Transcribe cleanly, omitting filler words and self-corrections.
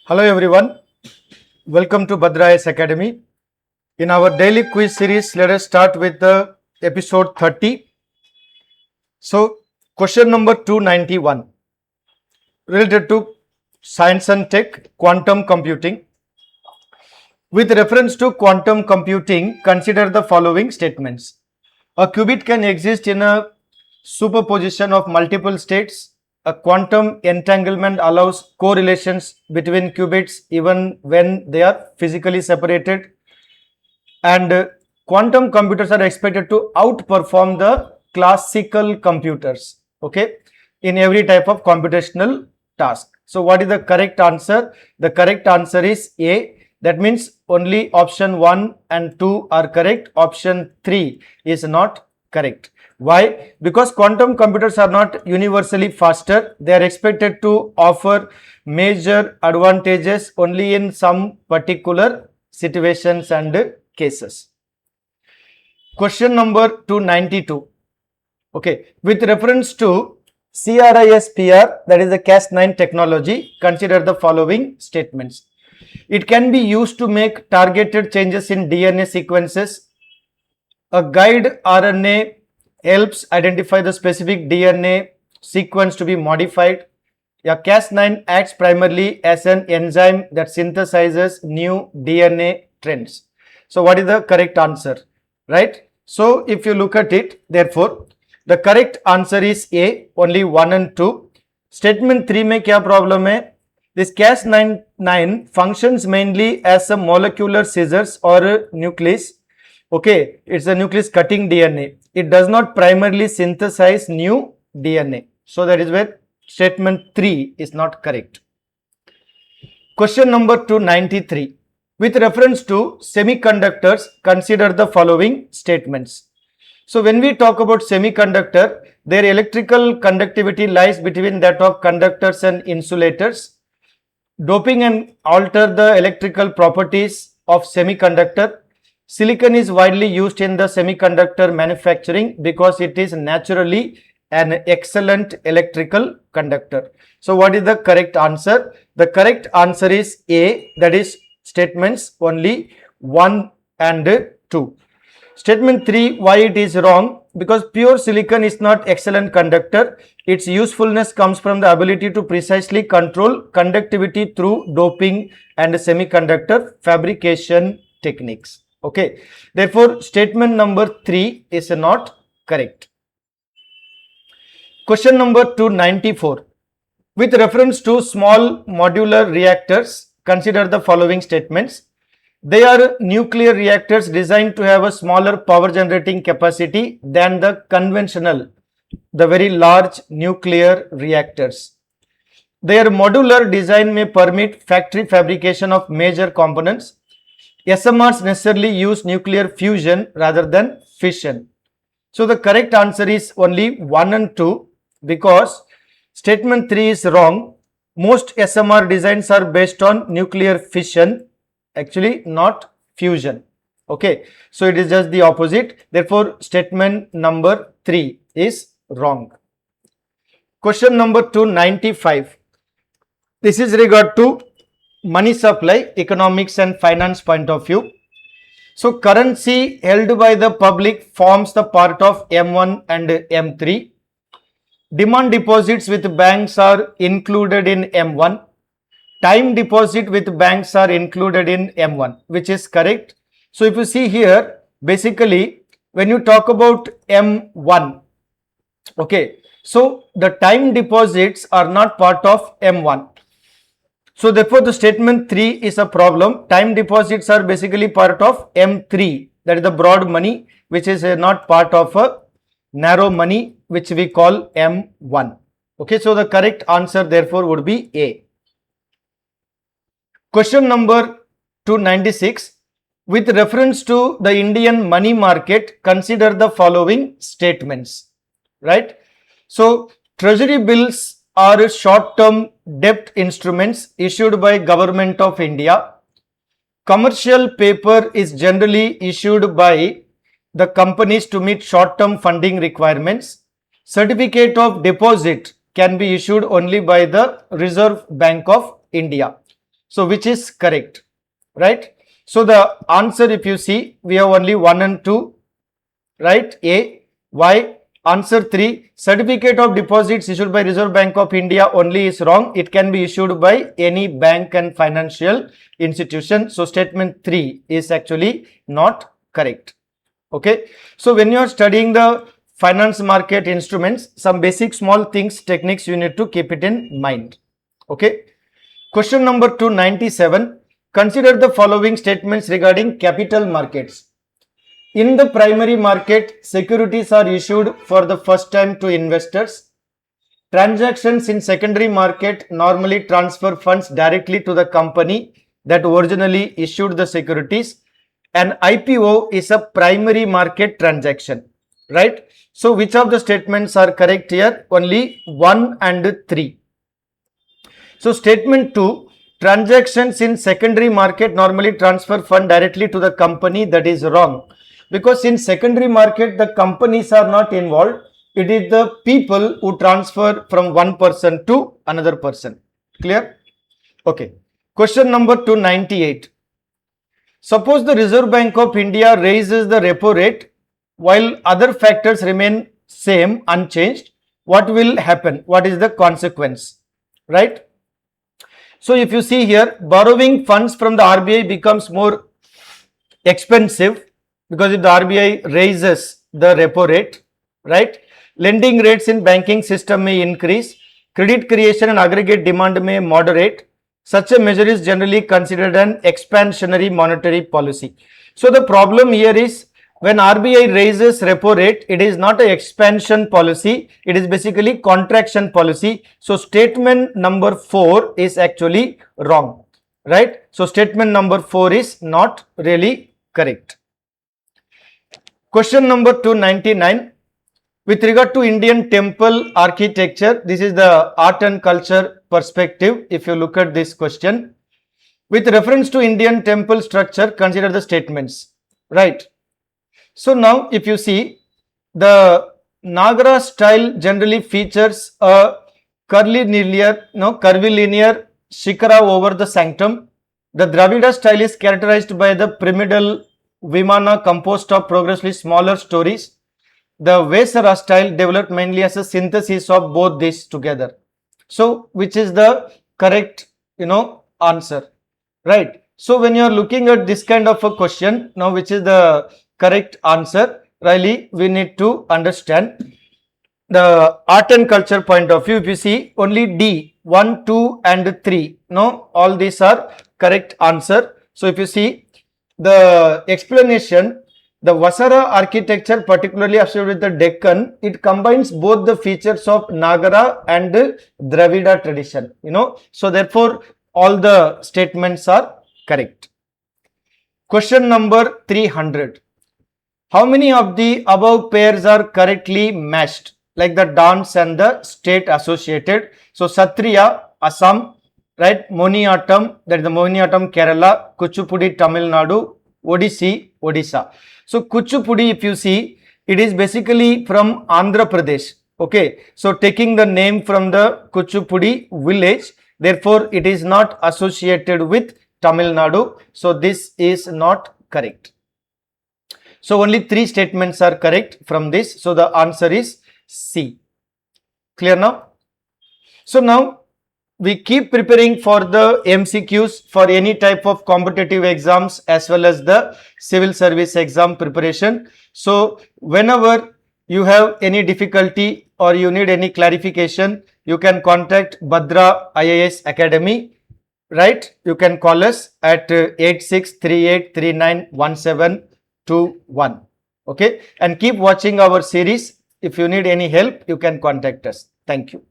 Hello everyone, welcome to Bhadra Academy. In our daily quiz series, let us start with the episode 30. So, question number 291 related to science and tech, quantum computing. With reference to quantum computing, consider the following statements. A qubit can exist in a superposition of multiple states. A quantum entanglement allows correlations between qubits even when they are physically separated. And quantum computers are expected to outperform the classical computers, okay, in every type of computational task. So, what is the correct answer? The correct answer is A. That means only option 1 and 2 are correct. Option 3 is not correct. Why? Because quantum computers are not universally faster. They are expected to offer major advantages only in some particular situations and cases. Question number 292. Okay. With reference to CRISPR, that is the Cas9 technology, consider the following statements. It can be used to make targeted changes in DNA sequences. A guide RNA helps identify the specific DNA sequence to be modified. Cas9 acts primarily as an enzyme that synthesizes new DNA trends. So, what is the correct answer? Right? So, if you look at it, therefore, the correct answer is A, only 1 and 2. Statement 3 में क्या problem है? This Cas9 functions mainly as a molecular scissors or a nucleus. Okay, it's a nucleus cutting DNA. It does not primarily synthesize new DNA. So, that is where statement 3 is not correct. Question number 293. With reference to semiconductors, consider the following statements. So, when we talk about semiconductor, their electrical conductivity lies between that of conductors and insulators. Doping and alter the electrical properties of semiconductor. Silicon is widely used in the semiconductor manufacturing because it is naturally an excellent electrical conductor. So, what is the correct answer? The correct answer is A, that is statements only 1 and 2. Statement 3, why it is wrong? Because pure silicon is not excellent conductor. Its usefulness comes from the ability to precisely control conductivity through doping and semiconductor fabrication techniques. Okay. Therefore, statement number 3 is not correct. Question number 294. With reference to small modular reactors, consider the following statements. They are nuclear reactors designed to have a smaller power generating capacity than the conventional, the very large nuclear reactors. Their modular design may permit factory fabrication of major components. SMRs necessarily use nuclear fusion rather than fission. So, the correct answer is only 1 and 2 because statement 3 is wrong. Most SMR designs are based on nuclear fission, actually not fusion. Okay. So, it is just the opposite. Therefore, statement number 3 is wrong. Question number 295. This is regard to money supply, economics and finance point of view. So, currency held by the public forms the part of M1 and M3. Demand deposits with banks are included in M1. Time deposit with banks are included in M1, which is correct. So, if you see here, basically, when you talk about M1, okay, so the time deposits are not part of M1. So, therefore, the statement 3 is a problem. Time deposits are basically part of M3, that is the broad money, which is not part of a narrow money, which we call M1. Okay, so the correct answer therefore would be A. Question number 296. With reference to the Indian money market, consider the following statements. Right? So, treasury bills are short-term debt instruments issued by Government of India. Commercial paper is generally issued by the companies to meet short-term funding requirements. Certificate of deposit can be issued only by the Reserve Bank of India. So which is correct, right? So the answer, if you see, we have only 1 and 2, right? A. Why? Answer 3, certificate of deposits issued by Reserve Bank of India only is wrong. It can be issued by any bank and financial institution. So statement 3 is actually not correct. Okay. So when you are studying the finance market instruments, some basic small things, techniques, you need to keep it in mind. Okay. Question number 297. Consider the following statements regarding capital markets. In the primary market, securities are issued for the first time to investors. Transactions in secondary market normally transfer funds directly to the company that originally issued the securities. An IPO is a primary market transaction, right? So which of the statements are correct here? Only 1 and 3. So statement 2, transactions in secondary market normally transfer fund directly to the company, that is wrong. Because in secondary market, the companies are not involved. It is the people who transfer from one person to another person. Clear? Okay. Question number 298. Suppose the Reserve Bank of India raises the repo rate while other factors remain same, unchanged. What will happen? What is the consequence? Right? So if you see here, borrowing funds from the RBI becomes more expensive, because if the RBI raises the repo rate, right, lending rates in banking system may increase, credit creation and aggregate demand may moderate. Such a measure is generally considered an expansionary monetary policy. So the problem here is, when RBI raises repo rate, it is not an expansion policy, it is basically contraction policy. So statement number 4 is actually wrong, right? So statement number 4 is not really correct. Question number 299. With regard to Indian temple architecture, this is the art and culture perspective. If you look at this question, with reference to Indian temple structure, consider the statements, right? So now if you see, the Nagara style generally features a curvilinear shikara over the sanctum. The Dravida style is characterized by the pyramidal vimana composed of progressively smaller stories. The Vesara style developed mainly as a synthesis of both these together. So which is the correct answer, right? So when you are looking at this kind of a question, now which is the correct answer, really we need to understand the art and culture point of view. If you see, only D, 1, 2 and 3, no, all these are correct answer. So if you see the explanation, the Vasara architecture, particularly associated with the Deccan, it combines both the features of Nagara and Dravida tradition, so therefore all the statements are correct. Question number 300. How many of the above pairs are correctly matched, like the dance and the state associated? So Satriya, Assam, right? Moniatam, that is the Moniatam, Kerala. Kuchipudi, Tamil Nadu. Odissi, Odisha. So Kuchipudi, if you see, it is basically from Andhra Pradesh. Okay. So taking the name from the Kuchipudi village, therefore it is not associated with Tamil Nadu. So this is not correct. So only 3 statements are correct from this. So the answer is C. Clear now? So now we keep preparing for the MCQs for any type of competitive exams as well as the civil service exam preparation. So whenever you have any difficulty or you need any clarification, you can contact Bhadra IAS Academy, right? You can call us at 8638391721. Okay, and keep watching our series. If you need any help, you can contact us. Thank you.